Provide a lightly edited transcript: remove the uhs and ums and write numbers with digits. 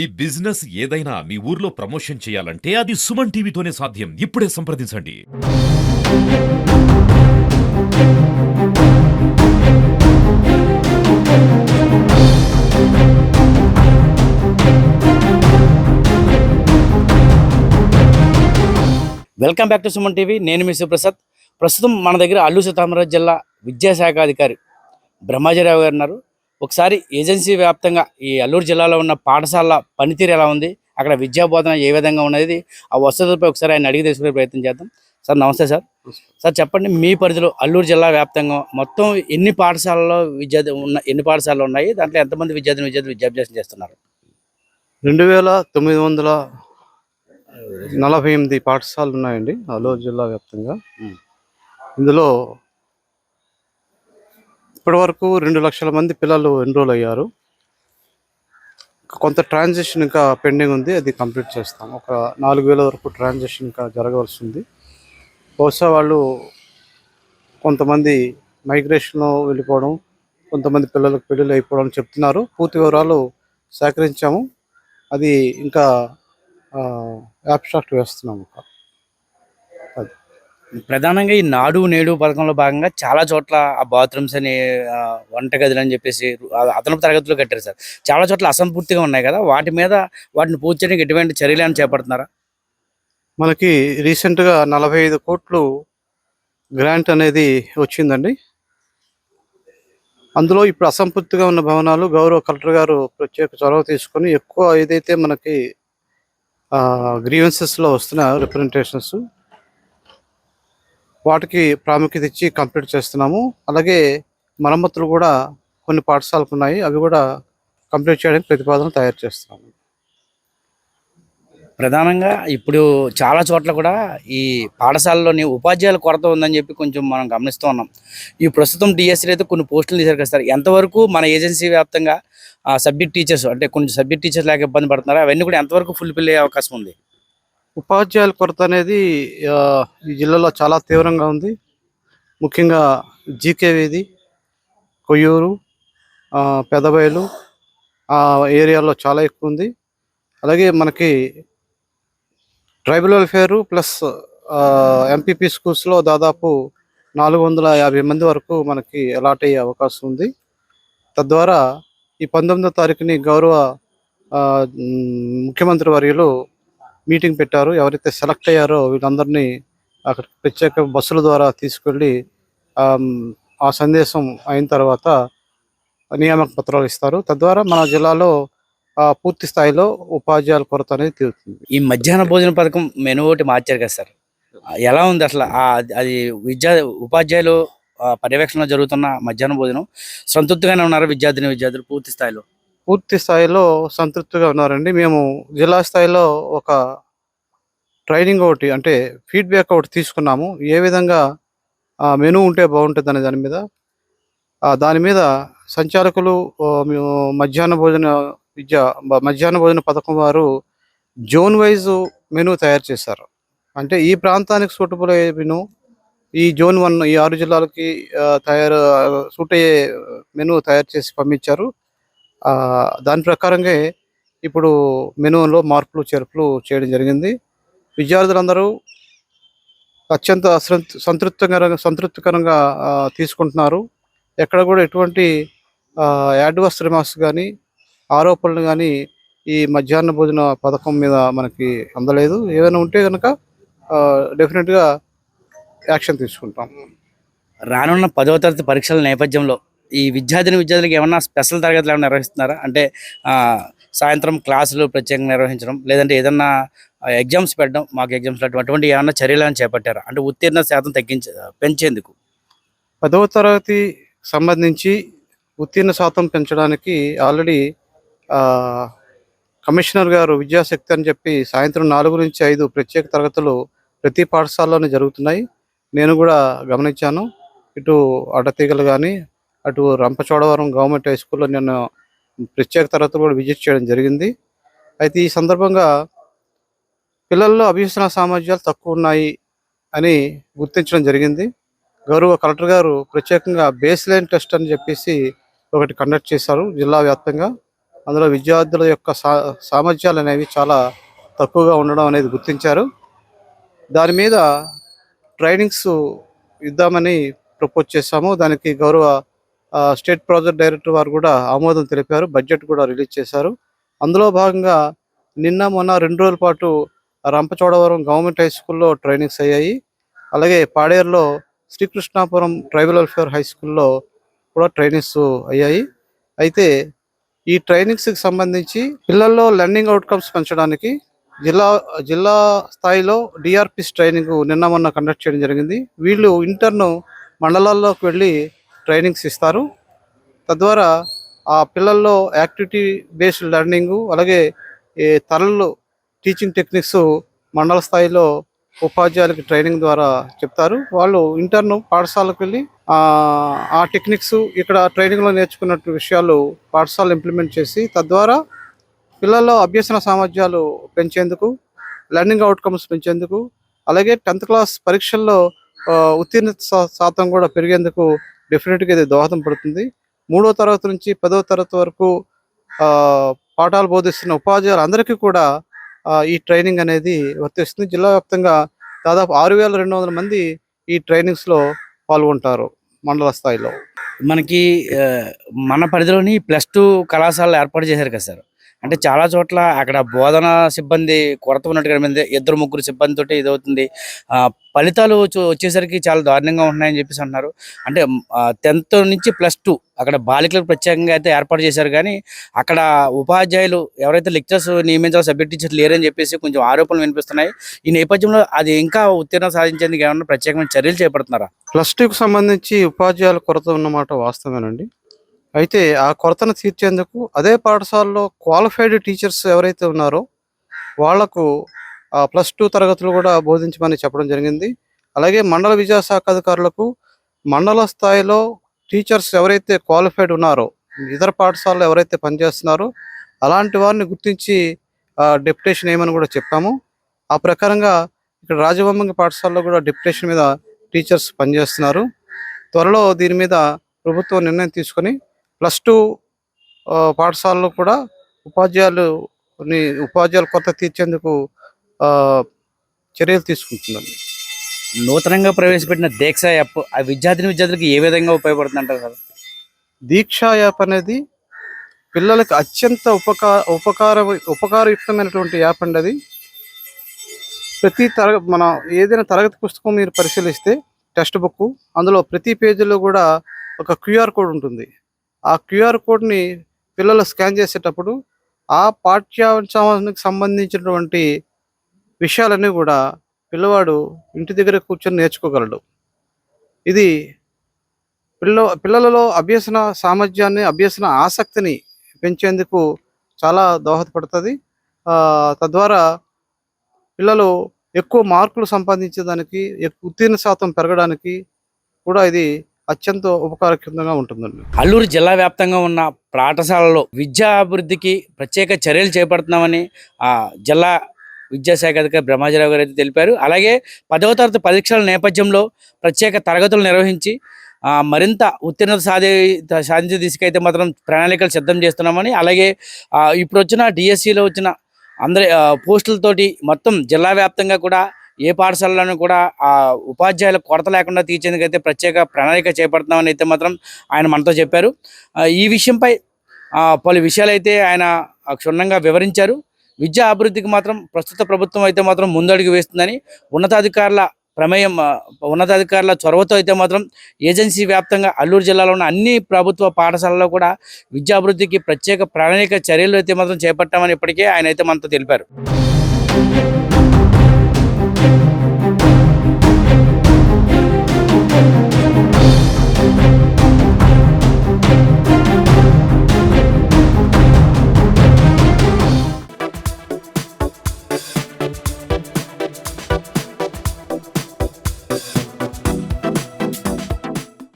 ఈ బిజినెస్ ఏదైనా మీ ఊర్లో ప్రమోషన్ చేయాలంటే అది సుమన్ టీవీతోనే సాధ్యం. ఇప్పుడే సంప్రదించండి. Welcome back to Suman TV. నేను మీ సుప్రసాద్. ప్రస్తుతం మన దగ్గర అల్లూరు సీతారామరాజు జిల్లా విద్యాశాఖ అధికారి బ్రహ్మాజీరావు గారు ఉన్నారు. ఒకసారి ఏజెన్సీ వ్యాప్తంగా ఈ అల్లూరు జిల్లాలో ఉన్న పాఠశాలల పనితీరు ఎలా ఉంది, అక్కడ విద్యా బోధన ఏ విధంగా ఉన్నది, ఆ వసతులపై ఒకసారి ఆయన అడిగి తెలుసుకునే ప్రయత్నం చేద్దాం. సార్ నమస్తే సార్. సార్ చెప్పండి, మీ పరిధిలో అల్లూరు జిల్లా వ్యాప్తంగా మొత్తం ఎన్ని పాఠశాలలో ఎన్ని పాఠశాలలు ఉన్నాయి, దాంట్లో ఎంతమంది విద్యాభ్యాసం చేస్తున్నారు? 2948 పాఠశాలలు ఉన్నాయండి అల్లూరు జిల్లా వ్యాప్తంగా. ఇందులో ఇప్పటి వరకు 2 లక్షల మంది పిల్లలు ఎన్రోల్ అయ్యారు. కొంత ట్రాన్సిషన్ ఇంకా పెండింగ్ ఉంది, అది కంప్లీట్ చేస్తాం. ఒక 4000 వరకు ట్రాన్సిషన్ ఇంకా జరగవలసి ఉంది. బహుశా వాళ్ళు కొంతమంది మైగ్రేషన్లో వెళ్ళిపోవడం, కొంతమంది పిల్లలకు పెళ్ళిళ్ళు అయిపోవడం చెప్తున్నారు. పూర్తి వివరాలు సేకరించాము, అది ఇంకా యాబ్స్ట్రాక్ట్ వేస్తున్నాము. ప్రధానంగా ఈ నాడు నేడు పథకంలో భాగంగా చాలా చోట్ల ఆ బాత్రూమ్స్ అని వంటగదులు అని చెప్పేసి అదనపు తరగతులు కట్టారు సార్. చాలా చోట్ల అసంపూర్తిగా ఉన్నాయి కదా, వాటిని పూర్తి చేయడానికి ఎటువంటి చర్యలు చేపడుతున్నారా? మనకి రీసెంట్గా 45 కోట్లు గ్రాంట్ అనేది వచ్చిందండి. అందులో ఇప్పుడు అసంపూర్తిగా ఉన్న భవనాలు గౌరవ కలెక్టర్ గారు ప్రత్యేక చొరవ తీసుకొని ఎక్కువ ఏదైతే మనకి గ్రీవెన్సెస్లో వస్తున్న రిప్రజెంటేషన్స్ వాటికి ప్రాముఖ్యత ఇచ్చి కంప్లీట్ చేస్తున్నాము. అలాగే మరమ్మతులు కూడా కొన్ని పాఠశాలకు ఉన్నాయి, అవి కూడా కంప్లీట్ చేయడానికి ప్రతిపాదన తయారు చేస్తున్నాము. ప్రధానంగా ఇప్పుడు చాలా చోట్ల కూడా ఈ పాఠశాలలోని ఉపాధ్యాయుల కొరత ఉందని చెప్పి కొంచెం మనం గమనిస్తూ ఉన్నాం. ఈ ప్రస్తుతం డిఎస్సీలో అయితే కొన్ని పోస్టులు తీశారు కదా సార్, ఎంతవరకు మన ఏజెన్సీ వ్యాప్తంగా సబ్జెక్ట్ టీచర్స్ అంటే కొన్ని సబ్జెక్ట్ టీచర్స్ లేక ఇబ్బంది పడుతున్నారు, అవన్నీ కూడా ఎంతవరకు ఫుల్ఫిల్ అయ్యే అవకాశం ఉంది? ఉపాధ్యాయుల కొరత అనేది ఈ జిల్లాలో చాలా తీవ్రంగా ఉంది. ముఖ్యంగా జీకే వీధి, కొయ్యూరు, పెదబయలు ఆ ఏరియాలో చాలా ఎక్కువ ఉంది. అలాగే మనకి ట్రైబల్ వెల్ఫేరు ప్లస్ ఎంపీపీ స్కూల్స్లో దాదాపు 450 మంది వరకు మనకి అలాట్ అయ్యే అవకాశం ఉంది. తద్వారా ఈ 19వ తారీఖుని గౌరవ ముఖ్యమంత్రి వర్యులు మీటింగ్ పెట్టారు. ఎవరైతే సెలెక్ట్ అయ్యారో వీళ్ళందరినీ అక్కడ ప్రత్యేక బస్సుల ద్వారా తీసుకెళ్ళి ఆ సందేశం అయిన తర్వాత నియామక పత్రాలు ఇస్తారు. తద్వారా మన జిల్లాలో పూర్తి స్థాయిలో ఉపాధ్యాయుల కొరత అనేది తీరుతుంది. ఈ మధ్యాహ్న భోజన పథకం మెనూ ఒకటి మార్చారు కదా సార్, ఎలా ఉంది అసలు? అది ఉపాధ్యాయులు పర్యవేక్షణలో జరుగుతున్న మధ్యాహ్న భోజనం సంతృప్తిగానే ఉన్నారు విద్యార్థులు పూర్తి స్థాయిలో సంతృప్తిగా ఉన్నారండి. మేము జిల్లా స్థాయిలో ఒక ట్రైనింగ్ ఒకటి అంటే ఫీడ్బ్యాక్ ఒకటి తీసుకున్నాము, ఏ విధంగా మెనూ ఉంటే బాగుంటుంది అనే దాని మీద సంచాలకులు మధ్యాహ్న భోజన పథకం వారు జోన్ వైజ్ మెనూ తయారు చేశారు. అంటే ఈ ప్రాంతానికి సూటబుల్ అయ్యే మెనూ, ఈ జోన్ 1 ఈ 6 జిల్లాలకి సూట్ అయ్యే మెనూ తయారు చేసి పంపించారు. దాని ప్రకారంగా ఇప్పుడు మెనూలో మార్పులు చేర్పులు చేయడం జరిగింది. విద్యార్థులందరూ అత్యంత సంతృప్తికరంగా తీసుకుంటున్నారు. ఎక్కడ కూడా ఎటువంటి యాడ్వర్స్ రిమార్క్స్ కానీ ఆరోపణలు కానీ ఈ మధ్యాహ్న భోజన పథకం మీద మనకి అందలేదు. ఏమైనా ఉంటే కనుక డెఫినెట్గా యాక్షన్ తీసుకుంటాం. రానున్న 10వ తరగతి పరీక్షల నేపథ్యంలో ఈ విద్యార్థులకు ఏమన్నా స్పెషల్ తరగతులు ఏమైనా నిర్వహిస్తున్నారా? అంటే సాయంత్రం క్లాసులు ప్రత్యేకంగా నిర్వహించడం, లేదంటే ఏదన్నా ఎగ్జామ్స్ పెట్టడం, మాకు ఎగ్జామ్స్ అటువంటి ఏమన్నా చర్యలను చేపట్టారా? అంటే ఉత్తీర్ణ శాతం పెంచేందుకు 10వ తరగతి సంబంధించి ఉత్తీర్ణ శాతం పెంచడానికి ఆల్రెడీ కమిషనర్ గారు విద్యాశక్తి అని చెప్పి సాయంత్రం 4 నుంచి 5 ప్రత్యేక తరగతులు ప్రతి పాఠశాలలోనే జరుగుతున్నాయి. నేను కూడా గమనించాను. ఇటు అడ్డతీగలు కానీ అటు రంపచోడవరం గవర్నమెంట్ హై స్కూల్లో నేను ప్రత్యేక తరగతులు కూడా విజిట్ చేయడం జరిగింది. అయితే ఈ సందర్భంగా పిల్లల్లో అభ్యసన సామర్థ్యాలు తక్కువ ఉన్నాయి అని గుర్తించడం జరిగింది. గౌరవ కలెక్టర్ గారు ప్రత్యేకంగా బేస్ లైన్ టెస్ట్ అని చెప్పేసి ఒకటి కండక్ట్ చేశారు జిల్లా వ్యాప్తంగా. అందులో విద్యార్థుల యొక్క సామర్థ్యాలు అనేవి చాలా తక్కువగా ఉండడం అనేది గుర్తించారు. దాని మీద ట్రైనింగ్స్ ఇద్దామని ప్రపోజ్ చేశాము. దానికి గౌరవ స్టేట్ ప్రాజెక్ట్ డైరెక్టర్ వారు కూడా ఆమోదం తెలిపారు. బడ్జెట్ కూడా రిలీజ్ చేశారు. అందులో భాగంగా నిన్న మొన్న 2 రోజుల పాటు రంపచోడవరం గవర్నమెంట్ హై స్కూల్లో ట్రైనింగ్స్ అయ్యాయి. అలాగే పాడేరులో శ్రీకృష్ణాపురం ట్రైబల్ వెల్ఫేర్ హై స్కూల్లో కూడా ట్రైనింగ్స్ అయ్యాయి. అయితే ఈ ట్రైనింగ్స్కి సంబంధించి పిల్లల్లో లెర్నింగ్ అవుట్కమ్స్ పెంచడానికి జిల్లా స్థాయిలో డిఆర్పిస్ ట్రైనింగ్ నిన్న మొన్న కండక్ట్ చేయడం జరిగింది. వీళ్ళు ఇంటర్ను మండలాల్లోకి వెళ్ళి ట్రైనింగ్స్ ఇస్తారు. తద్వారా ఆ పిల్లల్లో యాక్టివిటీ బేస్డ్ లెర్నింగు, అలాగే ఈ తరలు టీచింగ్ టెక్నిక్స్ మండల స్థాయిలో ఉపాధ్యాయులకి ట్రైనింగ్ ద్వారా చెప్తారు. వాళ్ళు ఇంటర్ను పాఠశాలకు వెళ్ళి ఆ టెక్నిక్స్ ఇక్కడ ట్రైనింగ్లో నేర్చుకున్నట్టు విషయాలు పాఠశాలలో ఇంప్లిమెంట్ చేసి తద్వారా పిల్లల్లో అభ్యసన సామర్థ్యాలు పెంచేందుకు, లెర్నింగ్ అవుట్కమ్స్ పెంచేందుకు, అలాగే 10th క్లాస్ పరీక్షల్లో ఉత్తీర్ణత శాతం కూడా పెరిగేందుకు డెఫినెట్గా ఇది దోహదం పడుతుంది. 3వ తరగతి నుంచి 10వ తరగతి వరకు పాఠాలు బోధిస్తున్న ఉపాధ్యాయులందరికీ కూడా ఈ ట్రైనింగ్ అనేది వర్తిస్తుంది. జిల్లా వ్యాప్తంగా దాదాపు 6,200 మంది ఈ ట్రైనింగ్స్లో పాల్గొంటారు మండల స్థాయిలో. మనకి మన పరిధిలోని +2 కళాశాలలు ఏర్పాటు చేశారు కదా సార్. అంటే చాలా చోట్ల అక్కడ బోధన సిబ్బంది కొరత ఉన్నట్టు కనిపించింది. 2-3 సిబ్బంది తోటి ఇదవుతుంది. ఫలితాలు వచ్చేసరికి చాలా దారుణంగా ఉన్నాయని చెప్పేసి అంటున్నారు. అంటే 10th నుంచి +2 అక్కడ బాలికలకు ప్రత్యేకంగా అయితే ఏర్పాటు చేశారు. కానీ అక్కడ ఉపాధ్యాయులు ఎవరైతే లెక్చరర్స్ నియమించాలో సబ్జెక్ట్ టీచర్స్ లేరని చెప్పేసి కొంచెం ఆరోపణలు వినిపిస్తున్నాయి. ఈ నేపథ్యంలో అది ఇంకా ఉత్తీర్ణత సాధించేందుకు ఏమన్నా ప్రత్యేకమైన చర్యలు చేపడుతున్నారా? +2కు సంబంధించి ఉపాధ్యాయుల కొరత ఉన్నమాట వాస్తవేనండి. అయితే ఆ కొరతను తీర్చేందుకు అదే పాఠశాలలో క్వాలిఫైడ్ టీచర్స్ ఎవరైతే ఉన్నారో వాళ్లకు +2 తరగతులు కూడా బోధించమని చెప్పడం జరిగింది. అలాగే మండల విద్యాశాఖ అధికారులకు మండల స్థాయిలో టీచర్స్ ఎవరైతే క్వాలిఫైడ్ ఉన్నారో, ఇతర పాఠశాలలో ఎవరైతే పనిచేస్తున్నారో అలాంటి వారిని గుర్తించి డెప్యుటేషన్ ఏమని కూడా చెప్పాము. ఆ ప్రకారంగా ఇక్కడ రాజవొమ్మంగి పాఠశాలలో కూడా డెప్యుటేషన్ మీద టీచర్స్ పనిచేస్తున్నారు. త్వరలో దీని మీద ప్రభుత్వం నిర్ణయం తీసుకొని +2 పాఠశాలలో కూడా ఉపాధ్యాయుల కొరత తీర్చేందుకు చర్యలు తీసుకుంటుందండి. నూతనంగా ప్రవేశపెట్టిన దీక్ష యాప్ ఆ విద్యార్థులకు ఏ విధంగా ఉపయోగపడుతుంది అంటారు సార్? దీక్షా యాప్ అనేది పిల్లలకు అత్యంత ఉపకారయుక్తమైనటువంటి యాప్ అండి. అది మన ఏదైనా తరగతి పుస్తకం మీరు పరిశీలిస్తే టెక్స్ట్ బుక్, అందులో ప్రతి పేజీలో కూడా ఒక QR కోడ్ ఉంటుంది. ఆ QR కోడ్ని పిల్లలు స్కాన్ చేసేటప్పుడు ఆ పాఠ్యాంశానికి సంబంధించినటువంటి విషయాలన్నీ కూడా పిల్లవాడు ఇంటి దగ్గర కూర్చొని నేర్చుకోగలడు. ఇది పిల్లలలో అభ్యసన సామర్థ్యాన్ని, అభ్యసన ఆసక్తిని పెంచేందుకు చాలా దోహదపడుతుంది. తద్వారా పిల్లలు ఎక్కువ మార్కులు సంపాదించేదానికి, ఉత్తీర్ణ శాతం పెరగడానికి కూడా ఇది అత్యంత ఉపకారకంగా ఉంటుందండి. అల్లూరు జిల్లా వ్యాప్తంగా ఉన్న పాఠశాలలో విద్యా అభివృద్ధికి ప్రత్యేక చర్యలు చేపడుతున్నామని జిల్లా విద్యాశాఖ అధికారి బ్రహ్మాజీరావు గారు అయితే తెలిపారు. అలాగే 10వ తరగతి పరీక్షల నేపథ్యంలో ప్రత్యేక తరగతులు నిర్వహించి మరింత ఉత్తీర్ణత సాధించే దిశకైతే మాత్రం ప్రణాళికలు సిద్ధం చేస్తున్నామని, అలాగే ఇప్పుడు వచ్చిన డిఎస్సిలో వచ్చిన అందరి పోస్టులతోటి మొత్తం జిల్లా వ్యాప్తంగా కూడా ఏ పాఠశాలలోనూ కూడా ఉపాధ్యాయుల కొరత లేకుండా తీర్చేందుకైతే ప్రత్యేక ప్రణాళిక చేపడుతున్నామని అయితే మాత్రం ఆయన మనతో చెప్పారు. ఈ విషయంపై పలు విషయాలు అయితే ఆయన క్షుణ్ణంగా వివరించారు. విద్యా అభివృద్ధికి మాత్రం ప్రస్తుత ప్రభుత్వం అయితే మాత్రం ముందడుగు వేస్తుందని, ఉన్నతాధికారుల చొరవతో అయితే మాత్రం ఏజెన్సీ వ్యాప్తంగా అల్లూరు జిల్లాలో ఉన్న అన్ని ప్రభుత్వ పాఠశాలల్లో కూడా విద్యాభివృద్ధికి ప్రత్యేక ప్రణాళిక చర్యలు అయితే మాత్రం చేపట్టామని ఇప్పటికే ఆయన అయితే మనతో తెలిపారు.